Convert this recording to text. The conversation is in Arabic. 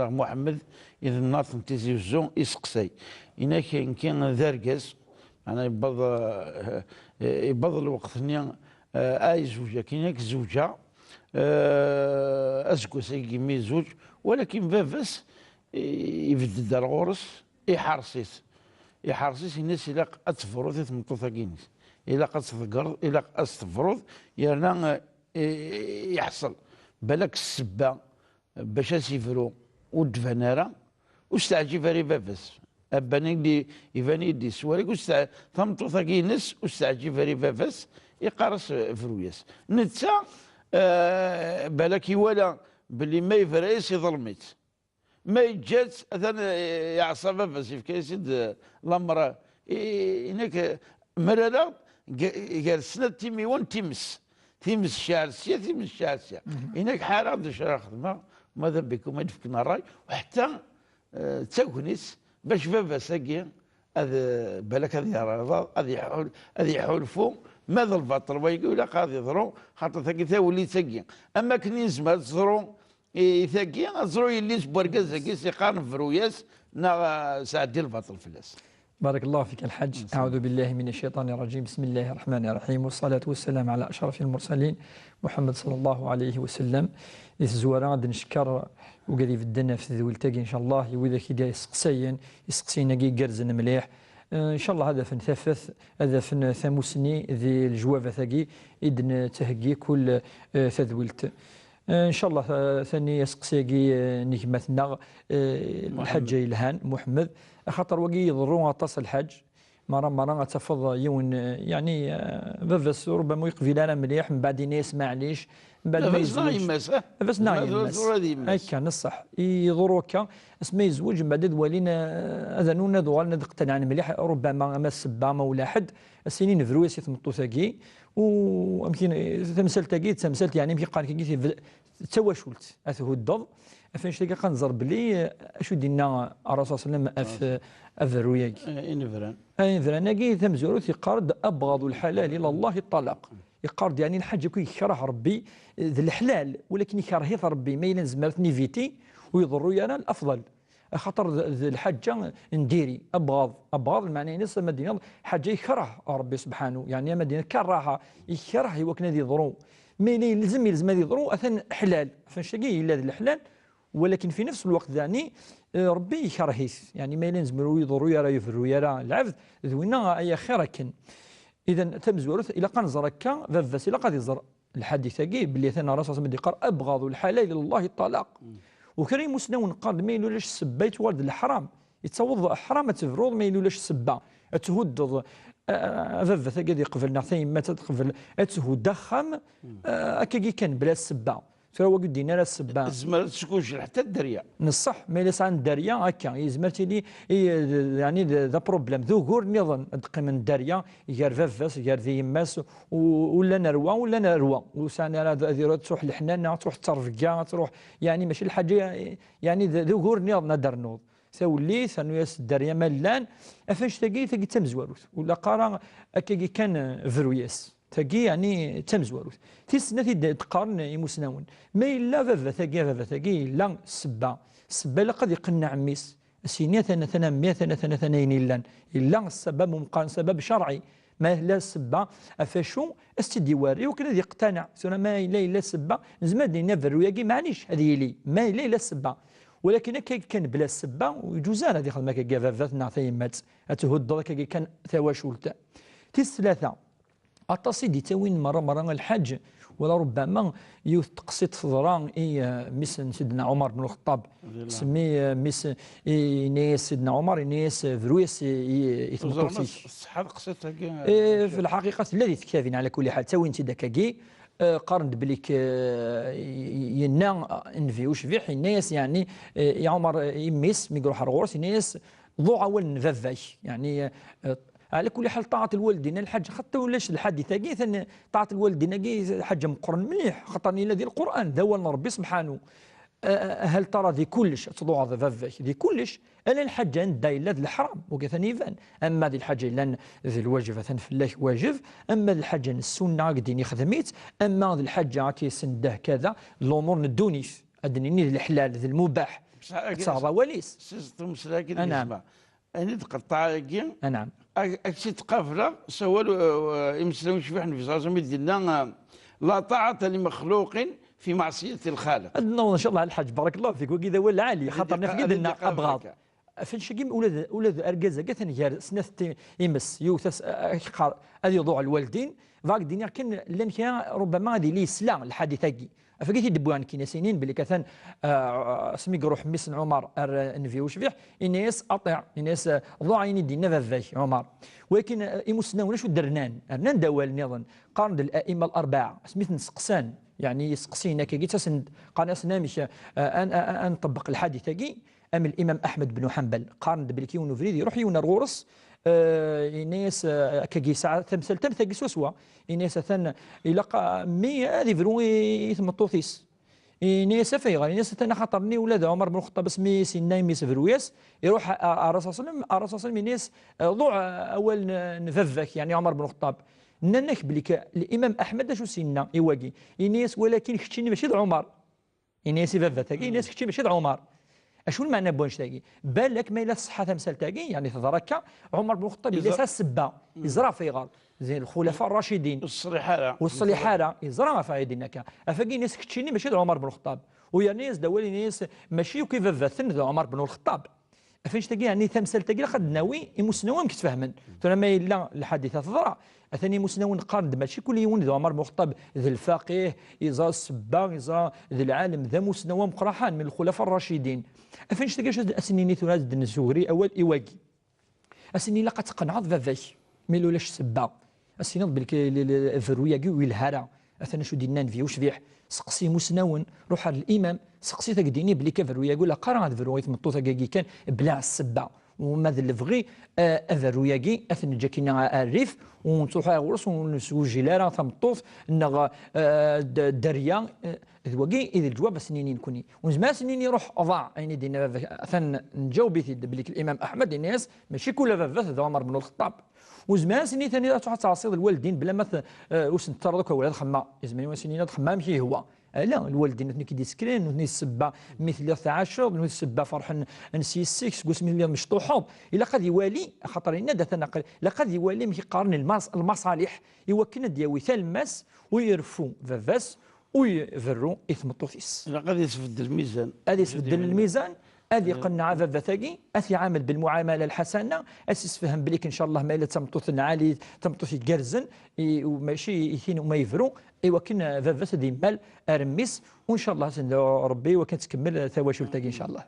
محمد إذا ناط تيزي الزون يسقسي إنا كاين ذاركاز أنا يبض الوقت نيا أي زوجة كاينك زوجة أزكوس يمي زوج ولكن فافس يبدد الغورس يحرصيس الناس إلا أتفرض تمطوطا كينيس إلا أتفرض إلا أتفرض يرنا يحصل بالك السبة باش اسيفرو ودفنارا واستعجب ري فافس اباني دي يفاني دي سواريك ثمطوطا كينس واستعجب ري فافس يقارس فروياس نتا بالك ولا باللي ما يفريس يظلميت ما يجات اذا يعصى فافس في كيسد الامر هناك مرلا جالسنا تيميون تيمس شارسيه تيمس شارسيه هناك حاله عند شرا خدمه ماذا بكم ما يدفكنا الراي وحتى تاكنيس باش بابا ساقي هذا بالك هذه يحولفوا ماذا البطل ويقول لك هذه يضرو خاطر ثاقي ثاولي ثاقي اما كنيز ما تزرو ثاقي زرو يلي سبوركاز ثاقي سيقارن فروياس نا سعدي البطل فلاس. بارك الله فيك الحج. أعوذ بالله من الشيطان الرجيم. بسم الله الرحمن الرحيم والصلاة والسلام على أشرف المرسلين محمد صلى الله عليه وسلم. الزوارة غادي نشكر وقادي في الدنا في ذوي التاقي إن شاء الله وإذا كي يسقسينا كي قرزن مليح إن شاء الله. هذا فن ثفث هذا فن ثاموسني ذي الجوافة ثاقي إذن تهقي كل ثذويلت ان شاء الله. ثاني يسقسيكي نجمتنا الحج الهان محمد خاطر وقي يضروا غطاس الحج مرة تفض يون يعني فافس ربما يقفي لنا مليح من بعد ناس معليش من بعد ما يزوج بس نايم هكا نصح يضروا هكا اسمه يزوج من بعد ولينا اذنونا دوالنا دقتنا عن مليح ربما ما السبا ما ولا حد السنين فروي سي تمطو ثاقي ويمكن تمثلت يعني يمكن قال كي تواشلت اثه الضض فاش تلقى كنزر بلي اشو دينا الرسول صلى الله عليه وسلم افروياك انفران كي تمزورو يقارد ابغض الحلال الى الله الطلاق يقارد يعني الحاجه كي يكره ربي ذي الحلال ولكن يكره ربي ما يلزم نيفيتي ويضر انا الافضل خاطر الحاجه نديري ابغض المعنى نص المدينه حاجه يكره ربي سبحانه يعني مدينه كرهها يكره يوكنا ذي ضرو ما يلزم هذه ضرو اثن حلال فاش تلقى الا الحلال ولكن في نفس الوقت ثاني ربي يكرهيس يعني ما يلزم يضرو يرى يفرو يرى العبد ذوينا اي خيركن. اذا تمزورث الى قنزرك ففس الى قد يزر الحديث كي بلي ثنا الرسول صلى الله عليه وسلم ابغض الحلال الى الله الطلاق وكريم مسنون قال ما يلولاش سبيت والد الحرام يتصوض حرام تفروض ما يلولاش سبا تهدض ففث كذي قفلنا ثيم ما تقفل تهد دخم كي كان بلا سبا فهو قد دينا السبا زمر تشكوش حتى الدريا نصح ما يلس عن الدريا هكا يزمرتي لي يعني ذا بروبليم ذو غور نظن دقي من الدريا يار ففس يار ذي يماس ولا نروى وسانا هذه تروح الحنان تروح الترفقه تروح يعني ماشي الحاجه يعني ذو غور نظن درنوض ثولي ثانو ياس الدريا ملان افاش تاقي تمزوروث ولا قرا كي كان فروياس تاقي يعني تمزوروث تيسنا تقارن يمسناون ما الا فافا تاقي لا السبه لا قد يقنع ميس سينيا ثنا 100 ثنين الا السبب مقارن سبب شرعي ما لا السبه افاشو استديواري وكذا يقتنع سنا ما الا السبه زمان دينا فروياكي معليش هذه لي ما الا السبه ولكن كان بلا السبه ويجوزان هذه خدمه كافافاتنا ثيمات تهد كان ثواشولت ثلاثه التصيدي تاوين مره الحج ولا ربما تقصد فضران مس سيدنا عمر بن الخطاب سمي مس ناس سيدنا عمر ناس فرويس يثبتوا الصحه قصتها في الحقيقه الذي تكافين على كل حال تاوين تدكاكي قارنت بليك ينا انفيوش فيح الناس يعني يا عمر يميس ميقرو حرغورس الناس ضوع اول نفافاش يعني على كل حال طاعة الوالدين الحج حتى ولاش الحديث كي طاعة الوالدين كي حاجة مقرن مليح خاطرني الذي القرآن ذا ربي سبحانه هل ترى ذي كلش تضوع ذفافك ذي كلش انا الحاجه دايله الحرام وكثني فان اما ذي الحاجه لان ذي الواجب في الله واجب اما الحاجه السنه قديني خدميت اما ذي الحاجه كي سنده كذا الامور ندونيش ادنيني الحلال ذي المباح تصاغ وليس سيستم سلاكي نعم. اسمع أنا تقطع كين نعم أكسي تقافلة سوالو يمسلم شبيح في صاصم ديالنا لا طاعة لمخلوق في معصية الخالق. نوض ان شاء الله الحاج بارك الله فيك وكذا ولا عالي خاطرنا في يدنا ابغاض فين شكيم ولاد ارجازه قالت نجار سنه يمس يوثس هذه يضوع الوالدين فاك دينيا كان لان ربما هذه لي سلا الحادثه كي فقيت يدبوان كاين سنين باللي كثن سمي روح ميسن عمر نفي وشبيح الناس اطيع الناس ضاعين دينا فافاش عمر ولكن يمسنا ولا شو درنان رنان دوال نظن قارن الائمه الاربعه سميت نسقسان يعني يسقسينا كي تسند قال مش ان نطبق الحادثه كي ام الامام احمد بن حنبل قارن بالكي ونفريد يروح يونا الغورس الناس كي ساعه تمثل تمثل سوسوا الناس ثن يلقى 100 هذه فروي ثمطوثيس الناس فيغا الناس ثنا خاطرني ولاد عمر بن الخطاب اسمي سناي ميس فرويس يروح الرسول صلى الله عليه وسلم الناس ضوع اول نففك يعني عمر بن الخطاب ننك بليك الامام احمد شو سينا يواقي الناس ولكن كتشيني ماشي عمر الناس ففاتك الناس كتشي ماشي عمر اشو المعنى بونش تاقي بالك ما الا الصحه تمثال تاقي يعني تذرك عمر بن الخطاب ليس السبه يزرع في غار زين الخلفاء الراشدين والصليحه يزرع فايدينك افاقي ناس كتشيني ماشي عمر بن الخطاب ويا ناس دولي ناس ماشي كيف فاتن عمر بن الخطاب فاش تاقي يعني تمثال تاقي قد ناوي يمسنوهم كتفهمن ما الا الحادثه تضرع ثاني مسنون قارن ماشي كل يوم ذو عمر بن الخطاب ذي الفقيه يزا السبا يزا ذي العالم ذا مسنون مقرحان من الخلفاء الراشدين افنش تلقاش اسنيني ثلاث الزهري اول ايواكي اسني لقد تقنعض فافاش ميلو لاش سبا اسني بالك الفروياكي والهرا اثنا شو دينا في وشبيح سقسي مسنون روح الامام سقسي تقديني بلي كفرويا يقول قرا هذا فرويت مطوطه كان بلا السبا وماذا اللي بغي افروياكي اثن جاكينا الريف ونصوحها غرس ونسوجي لها ثمطوف نغ دريا ذوقي اذا الجواب سنين كوني وزمان سنين يروح اضاع يعني دينا اثن نجاوب بليك الامام احمد الناس ماشي كل فافات ذو عمر بن الخطاب وزمان سنين ثاني تروح تعصيد الوالدين بلا ما واش نتردك ولاد خما زمان سنين خما ماشي هو لا الوالدين نتني كي ديسكرين نتني السبه مثل 11 نتني السبه فرح نسي 6 قسم لي مشطوحوب الا قد يوالي خاطر لنا تنقل لا قد يوالي مي يقارن المصالح يوكلنا دياوي ثالماس ويرفو فافاس ويفرو اثم الطوثيس لا قد يسفد الميزان هذه يسفد الميزان هذه قناع فافاثاقي اثي عامل بالمعامله الحسنه اسس فهم بليك ان شاء الله ما الا تمطوث عالي تمطوث يقرزن وماشي يثين وما يفرو ايوا كنا فافاث دي مال ارميس وان شاء الله ربي وكنتكمل ثواشل تاقي ان شاء الله